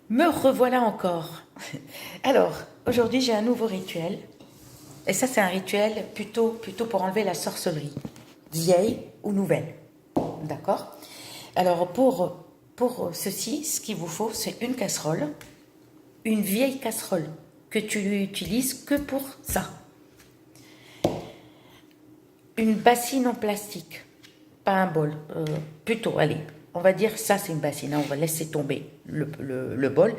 Me revoilà encore. Alors, aujourd'hui, j'ai un nouveau rituel. Et ça, c'est un rituel plutôt pour enlever la sorcellerie, vieille ou nouvelle. D'accord? Alors, pour ceci, ce qu'il vous faut, c'est une casserole, une vieille casserole que tu utilises que pour ça. Une bassine en plastique, pas un bol, plutôt, allez, on va dire ça c'est une bassine, hein, on va laisser tomber le bol.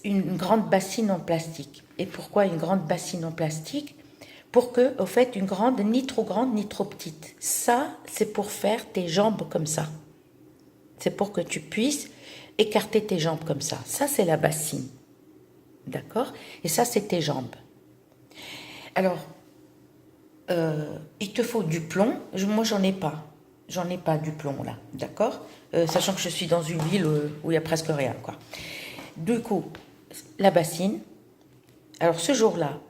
Une grande bassine en plastique. Et pourquoi une grande bassine en plastique? Pour que, au fait, une grande, ni trop grande, ni trop petite. Ça, c'est pour faire tes jambes comme ça. C'est pour que tu puisses écarter tes jambes comme ça. Ça, c'est la bassine. D'accord? Et ça, c'est tes jambes. Alors, il te faut du plomb. Moi, j'en ai pas. J'en ai pas du plomb, là. D'accord? Sachant que je suis dans une ville où il y a presque rien, quoi. Du coup, la bassine. Alors, ce jour-là,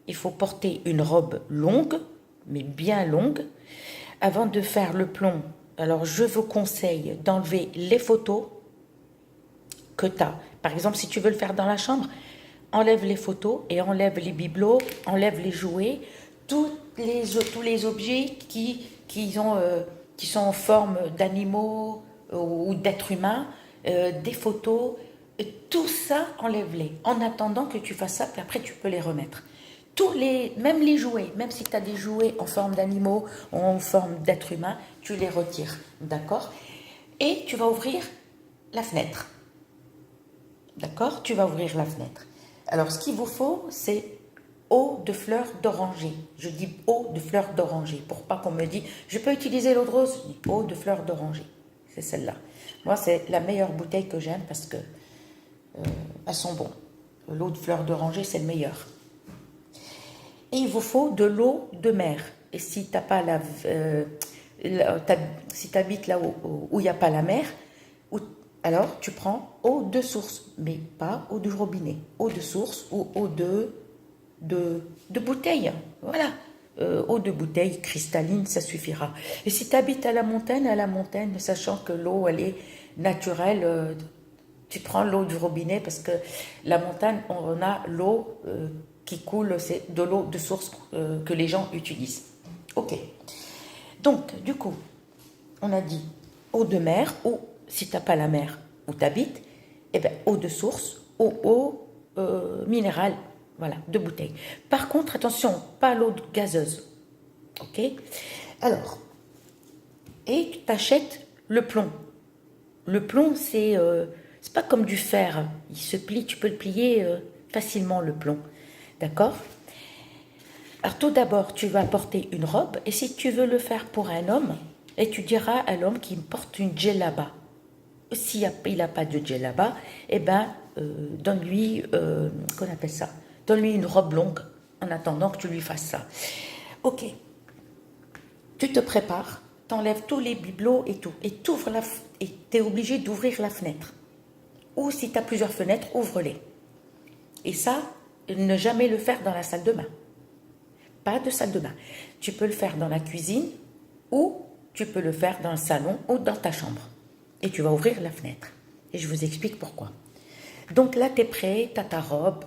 il faut porter une robe longue, mais bien longue. Avant de faire le plomb, alors je vous conseille d'enlever les photos que tu as. Par exemple, si tu veux le faire dans la chambre, enlève les photos et enlève les bibelots, enlève les jouets, tous les objets qui sont en forme d'animaux ou d'êtres humains, des photos, tout ça, enlève-les. En attendant que tu fasses ça, puis après tu peux les remettre. Même les jouets, même si tu as des jouets en forme d'animaux ou en forme d'êtres humains, tu les retires, d'accord? Et tu vas ouvrir la fenêtre, d'accord? Tu vas ouvrir la fenêtre. Alors, ce qu'il vous faut, c'est eau de fleurs d'oranger. Je dis eau de fleurs d'oranger, pour pas qu'on me dise, je peux utiliser l'eau de rose? Je dis eau de fleurs d'oranger, c'est celle-là. Moi, c'est la meilleure bouteille que j'aime parce que elles sont bonnes. L'eau de fleurs d'oranger, c'est le meilleur. Et il vous faut de l'eau de mer. Et si tu pas si tu habites là où il n'y a pas la mer, alors tu prends eau de source, mais pas eau de robinet. Eau de source ou eau de bouteille. Voilà. Eau de bouteille cristalline, ça suffira. Et si tu habites à la montagne, sachant que l'eau, elle est naturelle, tu prends l'eau du robinet parce que la montagne, on a l'eau qui coule, c'est de l'eau de source que les gens utilisent. Ok. Donc, du coup, on a dit eau de mer, ou si tu n'as pas la mer où tu habites, eh bien, eau de source ou eau minérale, voilà, de bouteille. Par contre, attention, pas l'eau gazeuse. Ok? Alors, et tu t'achètes le plomb. Le plomb, c'est pas comme du fer. Il se plie, tu peux le plier facilement, le plomb. D'accord? Alors tout d'abord, tu vas porter une robe, et si tu veux le faire pour un homme, et tu diras à l'homme qu'il porte une djellaba. S'il n'a pas de djellaba, eh ben, donne-lui, qu'on appelle ça, donne-lui une robe longue, en attendant que tu lui fasses ça. Ok, tu te prépares, t'enlèves tous les bibelots et tout, et t'es obligé d'ouvrir la fenêtre. Ou si tu as plusieurs fenêtres, ouvre-les. Et ça, ne jamais le faire dans la salle de bain. Pas de salle de bain. Tu peux le faire dans la cuisine ou tu peux le faire dans le salon ou dans ta chambre. Et tu vas ouvrir la fenêtre. Et je vous explique pourquoi. Donc là, tu es prêt, tu as ta robe,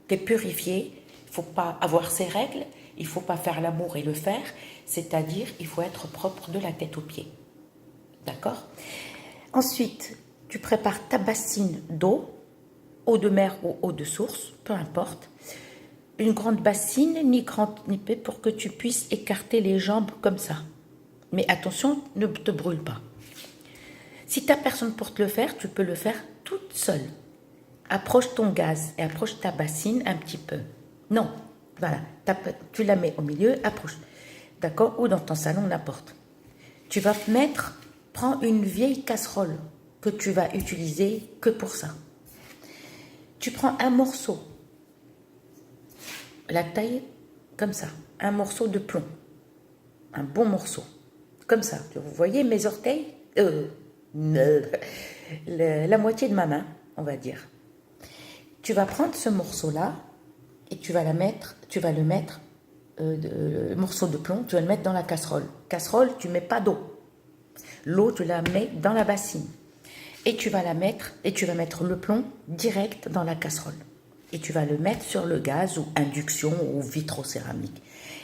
tu es purifié. Il ne faut pas avoir ses règles, il ne faut pas faire l'amour et le faire. C'est-à-dire, il faut être propre de la tête aux pieds. D'accord? Ensuite, tu prépares ta bassine d'eau, eau de mer ou eau de source, peu importe. Une grande bassine, ni grande ni petite, pour que tu puisses écarter les jambes comme ça. Mais attention, ne te brûle pas. Si tu n'as personne pour te le faire, tu peux le faire toute seule. Approche ton gaz et approche ta bassine un petit peu. Non, voilà, tu la mets au milieu, approche. D'accord? Ou dans ton salon, n'importe. Tu vas prends une vieille casserole que tu vas utiliser que pour ça. Tu prends un morceau, la taille comme ça, un morceau de plomb, un bon morceau, comme ça. Vous voyez mes orteils, la moitié de ma main, on va dire. Tu vas prendre ce morceau-là et tu vas le mettre, le morceau de plomb, tu vas le mettre dans la casserole. Casserole, tu mets pas d'eau. L'eau, tu la mets dans la bassine. Et tu vas la mettre, et tu vas mettre le plomb direct dans la casserole. Et tu vas le mettre sur le gaz ou induction ou vitrocéramique.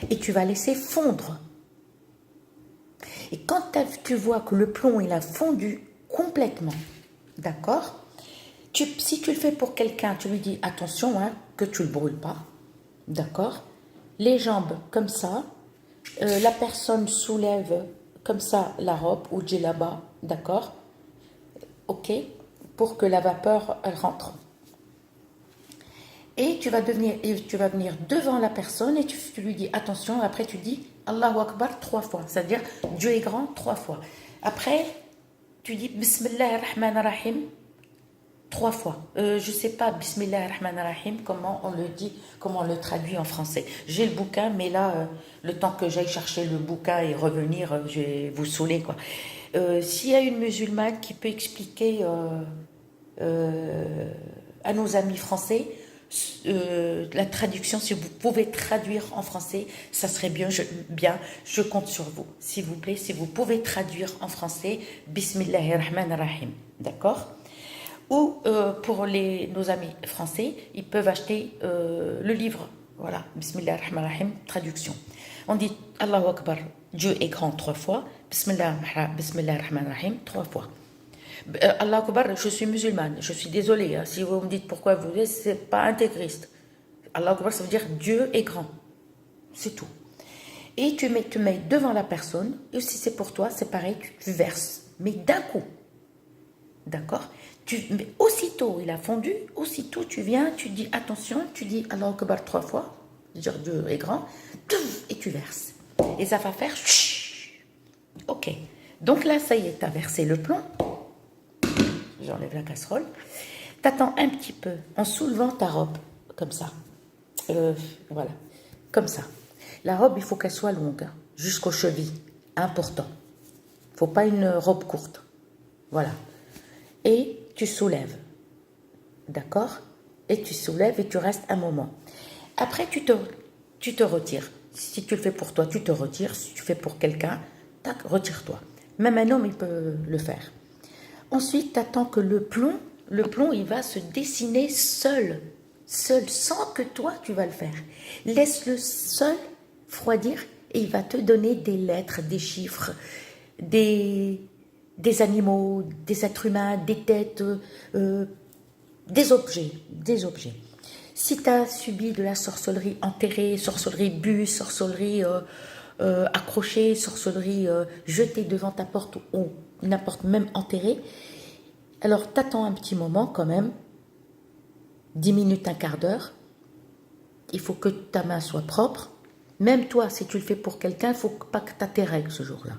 Et tu vas laisser fondre. Et quand tu vois que le plomb il a fondu complètement, d'accord, si tu le fais pour quelqu'un, tu lui dis attention hein, que tu le brûles pas, d'accord, les jambes comme ça, la personne soulève comme ça la robe ou djellaba, d'accord, ok, pour que la vapeur elle rentre. Et tu vas venir devant la personne et tu lui dis attention. Après tu dis Allahu Akbar 3 fois, c'est-à-dire Dieu est grand 3 fois. Après tu dis Bismillah ar-Rahman ar-Rahim 3 fois. Je sais pas Bismillah ar-Rahman ar-Rahim comment on le dit, comment on le traduit en français. J'ai le bouquin, mais là le temps que j'aille chercher le bouquin et revenir, je vais vous saouler quoi. S'il y a une musulmane qui peut expliquer à nos amis français. La traduction, si vous pouvez traduire en français, ça serait bien, je compte sur vous. S'il vous plaît, si vous pouvez traduire en français, Bismillahirrahmanirrahim, d'accord? Ou pour nos amis français, ils peuvent acheter le livre, voilà, Bismillahirrahmanirrahim, traduction. On dit Allahu Akbar, Dieu est grand 3 fois, Bismillahirrahmanirrahim 3 fois. Allah Akbar, je suis musulmane, je suis désolée, hein, si vous me dites pourquoi vous êtes, c'est pas intégriste. Allah Akbar, ça veut dire Dieu est grand, c'est tout. Et tu mets devant la personne, et si c'est pour toi, c'est pareil, tu verses, mais d'un coup, d'accord? Aussitôt il a fondu, aussitôt tu viens, tu dis attention, tu dis Allah Akbar 3 fois, dire Dieu est grand, et tu verses. Et ça va faire ok. Donc là, ça y est, tu as versé le plomb. J'enlève la casserole. T'attends un petit peu en soulevant ta robe, comme ça. Voilà, comme ça. La robe, il faut qu'elle soit longue, hein, jusqu'aux chevilles. Important. Faut pas une robe courte. Voilà. Et tu soulèves. D'accord? Et tu soulèves et tu restes un moment. Après, tu te retires. Si tu le fais pour toi, tu te retires. Si tu fais pour quelqu'un, tac, retire-toi. Même un homme, il peut le faire. Ensuite, tu attends que le plomb, il va se dessiner seul, sans que toi, tu vas le faire. Laisse-le seul froidir et il va te donner des lettres, des chiffres, des animaux, des êtres humains, des têtes, des objets. Si tu as subi de la sorcellerie enterrée, sorcellerie bue, sorcellerie accrochée, sorcellerie jetée devant ta porte ou n'importe, même enterrée, alors t'attends un petit moment quand même, 10 minutes, un quart d'heure, il faut que ta main soit propre, même toi, si tu le fais pour quelqu'un, il ne faut pas que tu aies tes règles ce jour-là.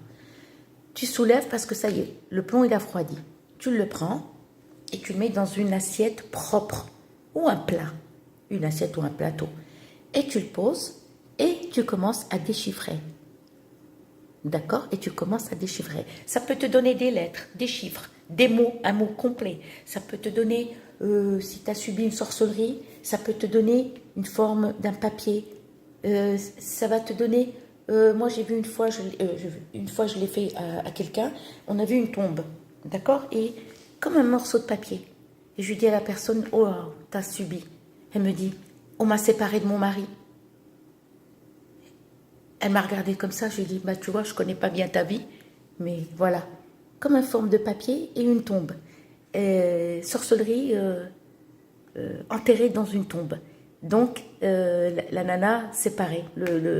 Tu soulèves parce que ça y est, le plomb il a froidi. Tu le prends et tu le mets dans une assiette propre ou un plat, une assiette ou un plateau. Et tu le poses et tu commences à déchiffrer. D'accord? Et tu commences à déchiffrer. Ça peut te donner des lettres, des chiffres, des mots, un mot complet. Ça peut te donner, si tu as subi une sorcellerie, ça peut te donner une forme d'un papier. Ça va te donner... moi, j'ai vu une fois, je l'ai fait à quelqu'un, on a vu une tombe, d'accord? Et comme un morceau de papier. Et je lui dis à la personne, oh, t'as subi. Elle me dit, on m'a séparée de mon mari. Elle m'a regardée comme ça, je lui ai dit, bah, tu vois, je ne connais pas bien ta vie, mais voilà, comme une forme de papier et une tombe. Sorcellerie enterrée dans une tombe. Donc, la nana séparée,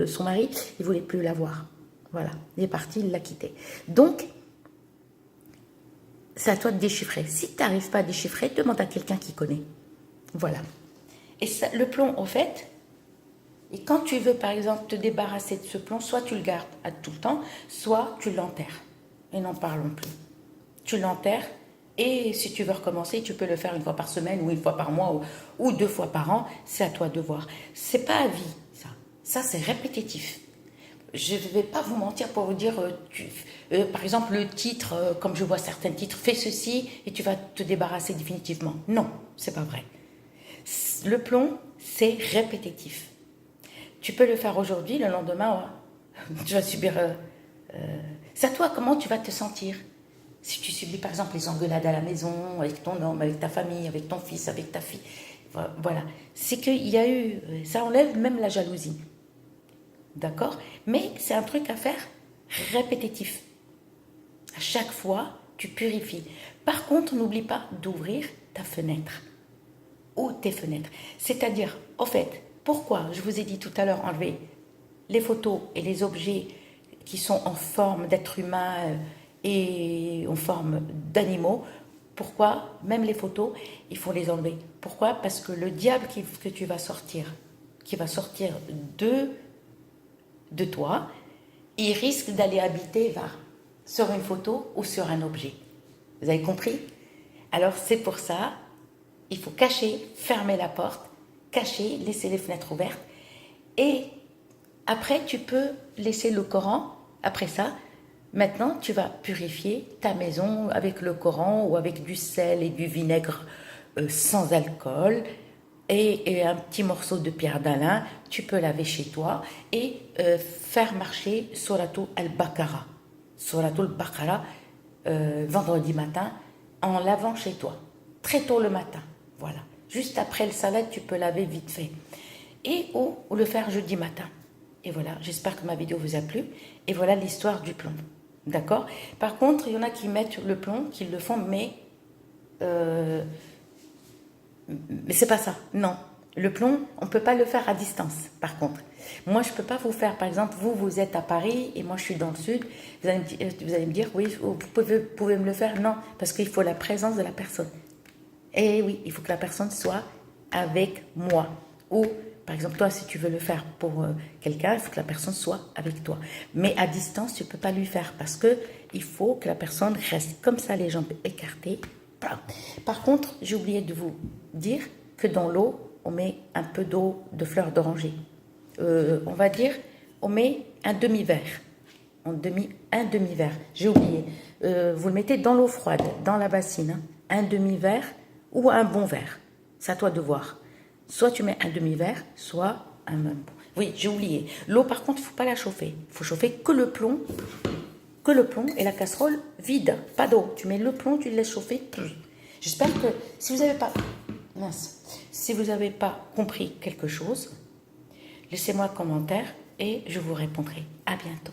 son mari, il ne voulait plus la voir. Voilà, il est parti, il l'a quitté. Donc, c'est à toi de déchiffrer. Si tu n'arrives pas à déchiffrer, demande à quelqu'un qui connaît. Voilà. Et ça, le plomb, en fait... Et quand tu veux, par exemple, te débarrasser de ce plomb, soit tu le gardes à tout le temps, soit tu l'enterres. Et n'en parlons plus. Tu l'enterres, et si tu veux recommencer, tu peux le faire 1 fois par semaine, ou 1 fois par mois, ou 2 fois par an. C'est à toi de voir. C'est pas à vie, ça. Ça, c'est répétitif. Je ne vais pas vous mentir pour vous dire, par exemple, le titre, comme je vois certains titres, fais ceci, et tu vas te débarrasser définitivement. Non, c'est pas vrai. Le plomb, c'est répétitif. Tu peux le faire aujourd'hui, le lendemain, tu vas subir... c'est à toi comment tu vas te sentir. Si tu subis par exemple les engueulades à la maison, avec ton homme, avec ta famille, avec ton fils, avec ta fille, voilà. C'est qu'il y a eu, ça enlève même la jalousie. D'accord? Mais c'est un truc à faire répétitif. À chaque fois, tu purifies. Par contre, n'oublie pas d'ouvrir ta fenêtre ou tes fenêtres. C'est-à-dire, au fait, pourquoi je vous ai dit tout à l'heure enlever les photos et les objets qui sont en forme d'être humain et en forme d'animaux? Pourquoi même les photos, il faut les enlever? Pourquoi? Parce que le diable que tu vas sortir, qui va sortir de toi, il risque d'aller habiter sur une photo ou sur un objet. Vous avez compris? Alors c'est pour ça, il faut cacher, fermer la porte, cacher, laisser les fenêtres ouvertes. Et après, tu peux laisser le Coran. Après ça, maintenant, tu vas purifier ta maison avec le Coran ou avec du sel et du vinaigre sans alcool et un petit morceau de pierre d'Alain. Tu peux laver chez toi et faire marcher Suratul al-Baqarah. Suratul al-Baqarah, vendredi matin, en lavant chez toi. Très tôt le matin. Voilà. Juste après le salat, tu peux laver vite fait. Et ou le faire jeudi matin. Et voilà, j'espère que ma vidéo vous a plu. Et voilà l'histoire du plomb. D'accord? Par contre, il y en a qui mettent le plomb, qui le font, mais c'est pas ça. Non. Le plomb, on ne peut pas le faire à distance, par contre. Moi, je ne peux pas vous faire, par exemple, vous êtes à Paris et moi, je suis dans le sud. Vous allez me dire, oui, vous pouvez me le faire. Non, parce qu'il faut la présence de la personne. Et oui, il faut que la personne soit avec moi. Ou, par exemple, toi, si tu veux le faire pour quelqu'un, il faut que la personne soit avec toi. Mais à distance, tu ne peux pas lui faire parce qu'il faut que la personne reste comme ça, les jambes écartées. Par contre, j'ai oublié de vous dire que dans l'eau, on met un peu d'eau de fleurs d'oranger. On va dire, on met un demi-verre. Un demi-verre, j'ai oublié. Vous le mettez dans l'eau froide, dans la bassine. Hein. Un demi-verre ou un bon verre. C'est à toi de voir. Soit tu mets un demi-verre, soit un bon. Oui, j'ai oublié. L'eau, par contre, il ne faut pas la chauffer. Il faut chauffer que le plomb et la casserole vide. Pas d'eau. Tu mets le plomb, tu le laisses chauffer. J'espère que si vous n'avez pas... Mince. Si vous n'avez pas compris quelque chose, laissez-moi un commentaire et je vous répondrai. À bientôt.